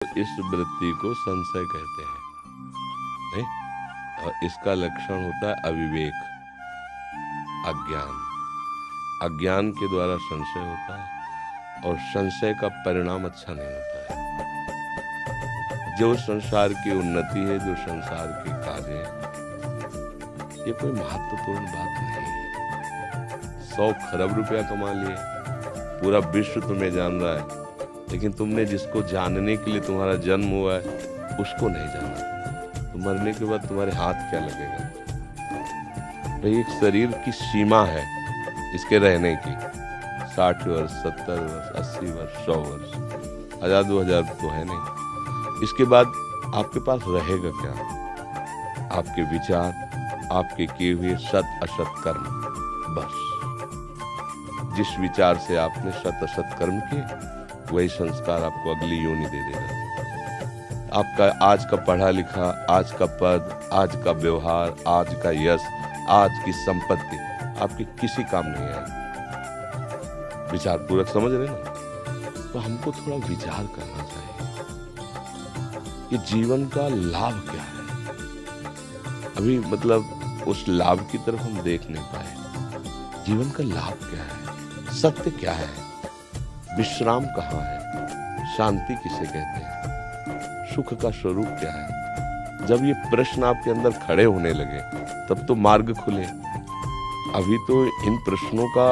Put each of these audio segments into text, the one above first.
इस वृत्ति को संशय कहते हैं, नहीं? और इसका लक्षण होता है अविवेक, अज्ञान। अज्ञान के द्वारा संशय होता है और संशय का परिणाम अच्छा नहीं होता है। जो संसार की उन्नति है, जो संसार के कार्य है, ये कोई महत्वपूर्ण बात नहीं है। 100 खरब रुपया कमा लिए, पूरा विश्व तुम्हें जान रहा है, लेकिन तुमने जिसको जानने के लिए तुम्हारा जन्म हुआ है उसको नहीं जाना। तो मरने के बाद तुम्हारे हाथ क्या लगेगा? भाई, एक शरीर की सीमा है इसके रहने की, 60 वर्ष, 70 वर्ष, 80 वर्ष, 100 वर्ष, 1000 2000 तो है नहीं। इसके बाद आपके पास रहेगा क्या? आपके विचार, आपके किए हुए सत असत कर्म, बस। जिस विचार से आपने सत असत कर्म किए, वही संस्कार आपको अगली योनि दे देगा। आपका आज का पढ़ा लिखा, आज का पद, आज का व्यवहार, आज का यश, आज की संपत्ति आपके किसी काम नहीं आएगी। विचार पूर्वक समझ रहे ना? तो हमको थोड़ा विचार करना चाहिए कि जीवन का लाभ क्या है। अभी मतलब उस लाभ की तरफ हम देख नहीं पाए। जीवन का लाभ क्या है? सत्य क्या है? विश्राम कहाँ है? शांति किसे कहते हैं? सुख का स्वरूप क्या है? जब ये प्रश्न आपके अंदर खड़े होने लगे तब तो मार्ग खुले। अभी तो इन प्रश्नों का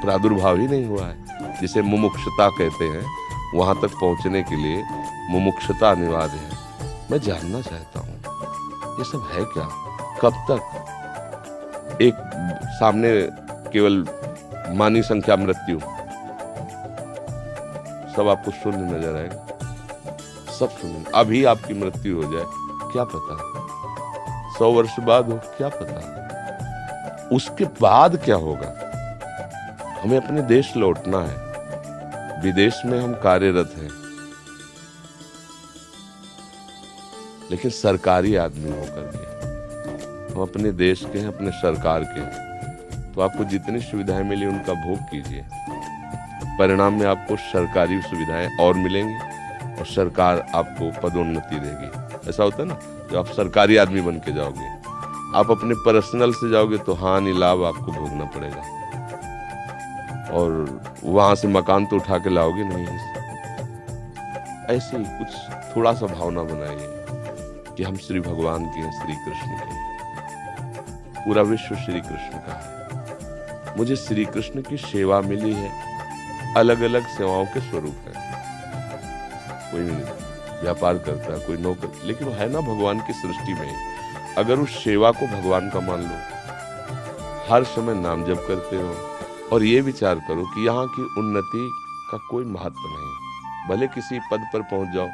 प्रादुर्भाव ही नहीं हुआ है। जिसे मुमुक्षुता कहते हैं, वहां तक पहुंचने के लिए मुमुक्षुता अनिवार्य है। मैं जानना चाहता हूं ये सब है क्या? कब तक? एक सामने केवल मानी संख्या मृत्यु, सब आपको शून्य नजर आएगा, सब शून्य। अभी आपकी मृत्यु हो जाए, क्या पता? 100 वर्ष बाद हो, क्या पता? उसके बाद क्या होगा? हमें अपने देश लौटना है। विदेश में हम कार्यरत हैं, लेकिन सरकारी आदमी होकर के हम अपने देश के हैं, अपने सरकार के हैं। तो आपको जितनी सुविधाएं मिली उनका भोग कीजिए। परिणाम में आपको सरकारी सुविधाएं और मिलेंगी और सरकार आपको पदोन्नति देगी। ऐसा होता है ना, जब आप सरकारी आदमी बन के जाओगे, आप अपने पर्सनल से जाओगे तो हानि लाभ आपको भोगना पड़ेगा। और वहां से मकान तो उठा के लाओगे नहीं। ऐसे ही कुछ थोड़ा सा भावना बनाइए कि हम श्री भगवान के हैं, श्री कृष्ण के हैं। पूरा विश्व श्री कृष्ण का है। मुझे श्री कृष्ण की सेवा मिली है। अलग अलग सेवाओं के स्वरूप है। कोई व्यापार करता है, कोई नौकर, लेकिन वो है ना भगवान की सृष्टि में। अगर उस सेवा को भगवान का मान लो, हर समय नाम जप करते हो और ये विचार करो कि यहाँ की उन्नति का कोई महत्व नहीं। भले किसी पद पर पहुंच जाओ,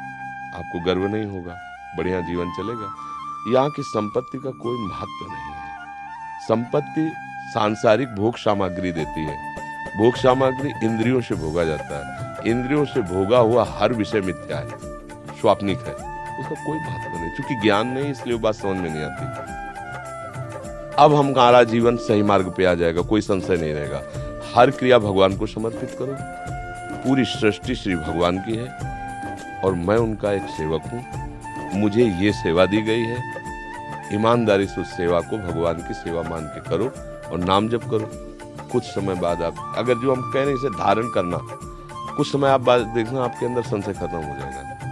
आपको गर्व नहीं होगा, बढ़िया जीवन चलेगा। यहाँ की संपत्ति का कोई महत्व नहीं है। संपत्ति सांसारिक भोग सामग्री देती है। भोग सामग्री इंद्रियों से भोगा जाता है। इंद्रियों से भोगा हुआ हर विषय मिथ्या है, स्वाप्निक है, उसका कोई महत्व नहीं। क्योंकि ज्ञान नहीं, इसलिए वो बात समझ में नहीं आती। अब हमारा जीवन सही मार्ग पे आ जाएगा, कोई संशय नहीं रहेगा। हर क्रिया भगवान को समर्पित करो। पूरी सृष्टि श्री भगवान की है और मैं उनका एक सेवक हूँ। मुझे ये सेवा दी गई है। ईमानदारी से उस सेवा को भगवान की सेवा मान के करो और नाम जप करो। कुछ समय बाद आप, अगर जो हम कह रहे हैं इसे धारण करना, कुछ समय आप बाद देखना आपके अंदर संशय खत्म हो जाएगा।